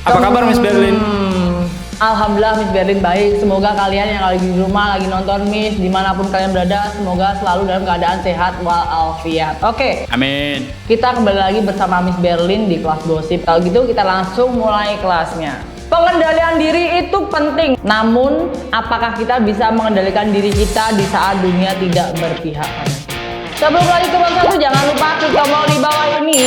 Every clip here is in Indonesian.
Apa kabar Miss Berlin? Alhamdulillah Miss Berlin baik. Semoga kalian yang lagi di rumah, lagi nonton Miss, dimanapun kalian berada, semoga selalu dalam keadaan sehat walafiat. Oke. Amin. Kita kembali lagi bersama Miss Berlin di kelas gosip. Kalau gitu kita langsung mulai kelasnya. Pengendalian diri itu penting. Namun, apakah kita bisa mengendalikan diri kita di saat dunia tidak berpihak? Sebelum lanjut ke bab 1, jangan lupa klik tombol di bawah ini.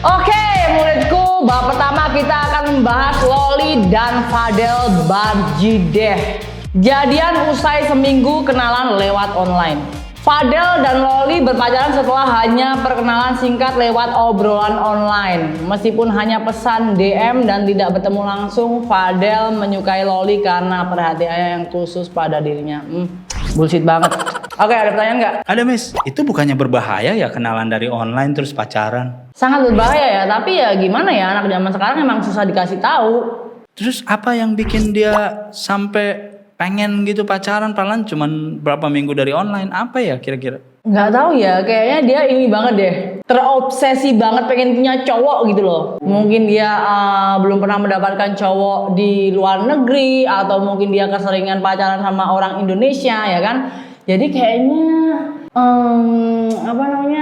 Oke, muridku, bab pertama kita akan membahas Loli dan Fadel Barjideh. Jadian usai seminggu kenalan lewat online. Fadel dan Loli berpacaran setelah hanya perkenalan singkat lewat obrolan online. Meskipun hanya pesan DM dan tidak bertemu langsung, Fadel menyukai Loli karena perhatiannya yang khusus pada dirinya. Bullshit banget. Oke, ada pertanyaan nggak? Ada Miss, itu bukannya berbahaya ya kenalan dari online terus pacaran? Sangat berbahaya ya, tapi ya gimana ya, anak zaman sekarang emang susah dikasih tahu. Terus apa yang bikin dia sampai pengen gitu pacaran padahal cuman berapa minggu dari online? Apa ya kira-kira? Nggak tahu ya, kayaknya dia ini banget deh, terobsesi banget pengen punya cowok gitu loh. Mungkin dia belum pernah mendapatkan cowok di luar negeri, atau mungkin dia keseringan pacaran sama orang Indonesia ya kan. Jadi kayaknya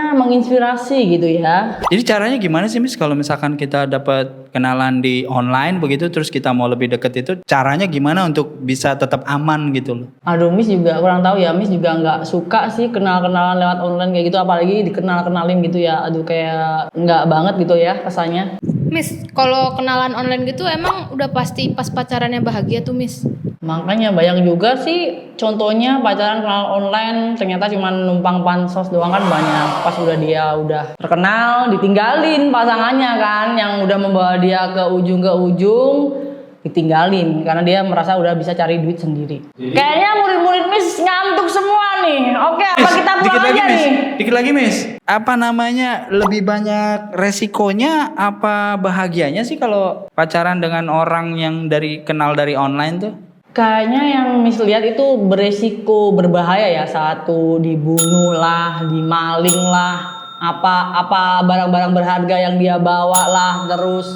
menginspirasi gitu ya. Jadi caranya gimana sih Miss kalau misalkan kita dapat kenalan di online begitu terus kita mau lebih deket itu caranya gimana untuk bisa tetap aman gitu loh? Aduh, Miss juga kurang tahu ya. Miss juga nggak suka sih kenal-kenalan lewat online kayak gitu, apalagi dikenal-kenalin gitu ya. Aduh, kayak nggak banget gitu ya rasanya. Miss, kalau kenalan online gitu emang udah pasti pas pacarannya bahagia tuh Miss? Makanya banyak juga sih contohnya pacaran kenal online ternyata cuma numpang pansos doang kan banyak. Pas udah dia udah terkenal ditinggalin pasangannya kan, yang udah membawa dia ke ujung ditinggalin karena dia merasa udah bisa cari duit sendiri. Kayaknya murid-murid Miss ngantuk semua nih. Oke, apa kita pulang aja nih? Dikit lagi Miss. Apa namanya, lebih banyak resikonya apa bahagianya sih kalau pacaran dengan orang yang kenal dari online tuh? Kayaknya yang Miss lihat itu beresiko berbahaya ya. Satu, dibunuh lah, dimaling lah, apa barang-barang berharga yang dia bawa lah, terus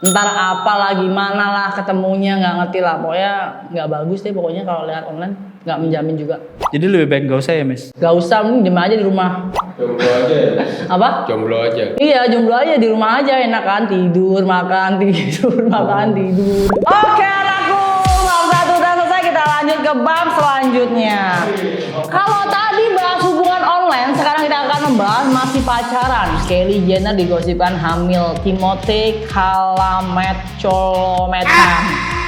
ntar apa lah, gimana lah ketemunya, nggak ngerti lah. Pokoknya nggak bagus deh pokoknya kalau lihat online, nggak menjamin juga. Jadi lebih baik gak usah ya Miss? Gak usah, mending diem aja di rumah. Jomblo aja ya? Apa? Jomblo aja? Iya, jomblo aja di rumah aja, enak kan, tidur, makan, tidur. Oke anakku, bab 1 udah selesai, kita lanjut ke bab selanjutnya. Kalau tadi bahas hubungan online, sekarang kita akan membahas masih pacaran. Kylie Jenner digosipkan hamil Timothée Chalamet.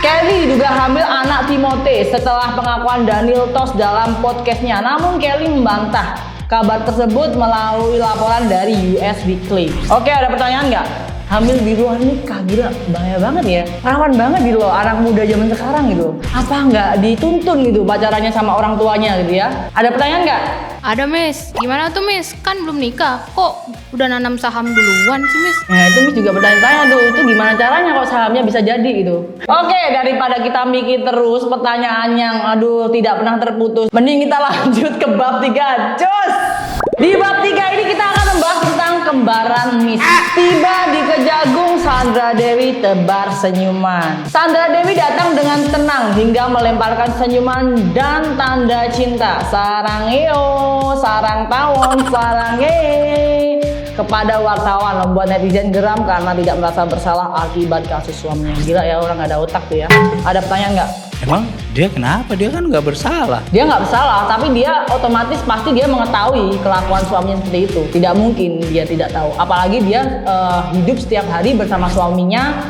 Kylie diduga hamil anak Timothée setelah pengakuan Daniel Tosh dalam podcastnya. Namun Kylie membantah kabar tersebut melalui laporan dari US Weekly. Oke, ada pertanyaan nggak? Hamil di luar nikah, gila, bahaya banget ya. Rawan banget gitu loh, anak muda zaman sekarang gitu. Apa nggak dituntun gitu pacarannya sama orang tuanya gitu ya? Ada pertanyaan nggak? Ada Miss, gimana tuh Miss? Kan belum nikah, kok udah nanam saham duluan sih Miss? Nah itu Miss juga bertanya-tanya tuh, itu gimana caranya kok sahamnya bisa jadi gitu. Oke, daripada kita mikir terus pertanyaan yang tidak pernah terputus, mending kita lanjut ke bab 3. Cus! Di bab 3 ini kita akan membahas tentang kembaran Miss. Tiba di Kejagung, Sandra Dewi tebar senyuman. Sandra Dewi datang dengan tenang hingga melemparkan senyuman dan tanda cinta. Sarangeo, sarang tawon, sarange kepada wartawan, membuat netizen geram karena tidak merasa bersalah akibat kasus suaminya. Gila ya, orang nggak ada otak tuh ya. Ada pertanyaan nggak? Emang dia kenapa? Dia kan nggak bersalah. Dia nggak bersalah, tapi dia otomatis pasti dia mengetahui kelakuan suaminya seperti itu. Tidak mungkin dia tidak tahu. Apalagi dia hidup setiap hari bersama suaminya,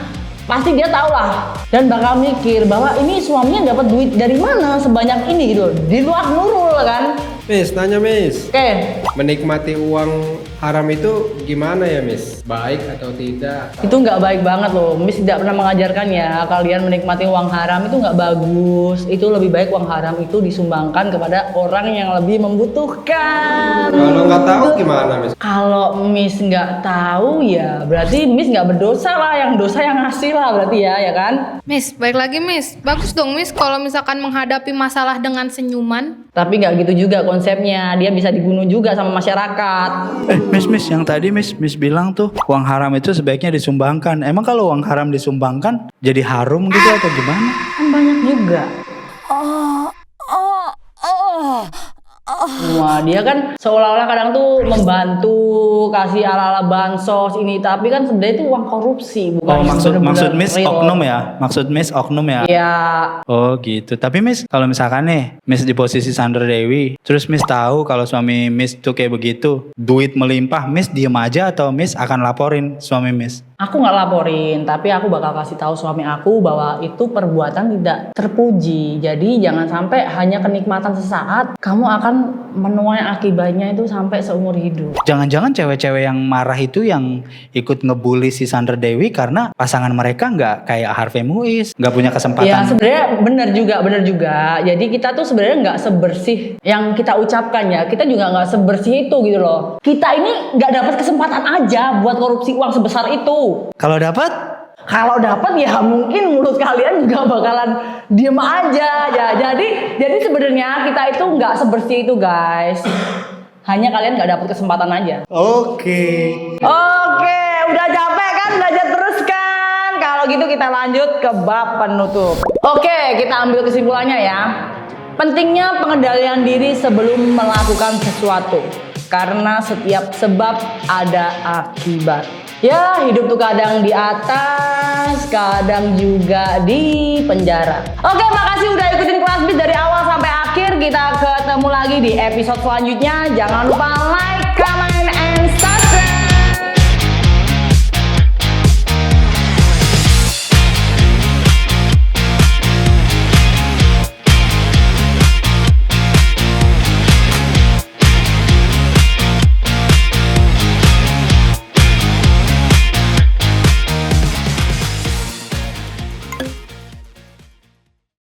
pasti dia tahu lah. Dan bakal mikir bahwa ini suaminya dapat duit dari mana sebanyak ini gitu. Di luar Nurul kan. Miss, nanya Miss. Oke. Menikmati uang haram itu gimana ya, Miss? Baik atau tidak? Itu nggak baik banget loh. Miss tidak pernah mengajarkan ya kalian menikmati uang haram itu nggak bagus. Itu lebih baik uang haram itu disumbangkan kepada orang yang lebih membutuhkan. Kalau nggak tahu gimana, Miss? Kalau Miss nggak tahu ya berarti Miss nggak berdosa lah. Yang dosa yang ngasih lah berarti ya kan? Miss, baik lagi Miss. Bagus dong Miss kalau misalkan menghadapi masalah dengan senyuman. Tapi nggak gitu juga konsepnya. Dia bisa dibunuh juga sama masyarakat. Miss, yang tadi Miss bilang tuh uang haram itu sebaiknya disumbangkan. Emang kalau uang haram disumbangkan jadi harum gitu atau gimana? Kan banyak juga. Wah, dia kan seolah-olah kadang tuh membantu kasih ala-ala bansos ini, tapi kan sebenarnya itu uang korupsi, bukan Oh, yang maksud bener-bener Miss real. oknum ya? Maksud Miss oknum ya? Ya, Oh gitu. Tapi Miss, kalau misalkan nih Miss di posisi Sandra Dewi, terus Miss tahu kalau suami Miss tuh kayak begitu, duit melimpah, Miss diem aja atau Miss akan laporin suami Miss? aku nggak laporin, tapi aku bakal kasih tahu suami aku bahwa itu perbuatan tidak terpuji. Jadi jangan sampai hanya kenikmatan sesaat, kamu akan menuai akibatnya itu sampai seumur hidup. Jangan-jangan cewek-cewek yang marah itu yang ikut ngebully si Sandra Dewi karena pasangan mereka nggak kayak Harvey Muiz, nggak punya Ya kesempatan. sebenarnya benar juga. Jadi kita tuh sebenarnya nggak sebersih yang kita ucapkan ya. Kita juga nggak sebersih itu gitu loh. Kita ini nggak dapat kesempatan aja buat korupsi uang sebesar itu. Kalau dapat, Kalau dapat ya mungkin mulut kalian juga bakalan diem aja ya. Jadi sebenarnya kita itu nggak sebersih itu guys. Hanya kalian nggak dapat kesempatan aja. oke. Oke, udah capek kan belajar terus kan? Kalau gitu kita lanjut ke bab penutup. Oke, kita ambil kesimpulannya ya. Pentingnya pengendalian diri sebelum melakukan sesuatu. Karena setiap sebab ada akibat. Ya, hidup tuh kadang di atas, kadang juga di penjara. Oke, makasih udah ikutin kelas Bis dari awal sampai akhir. Kita ketemu lagi di episode selanjutnya. Jangan lupa like,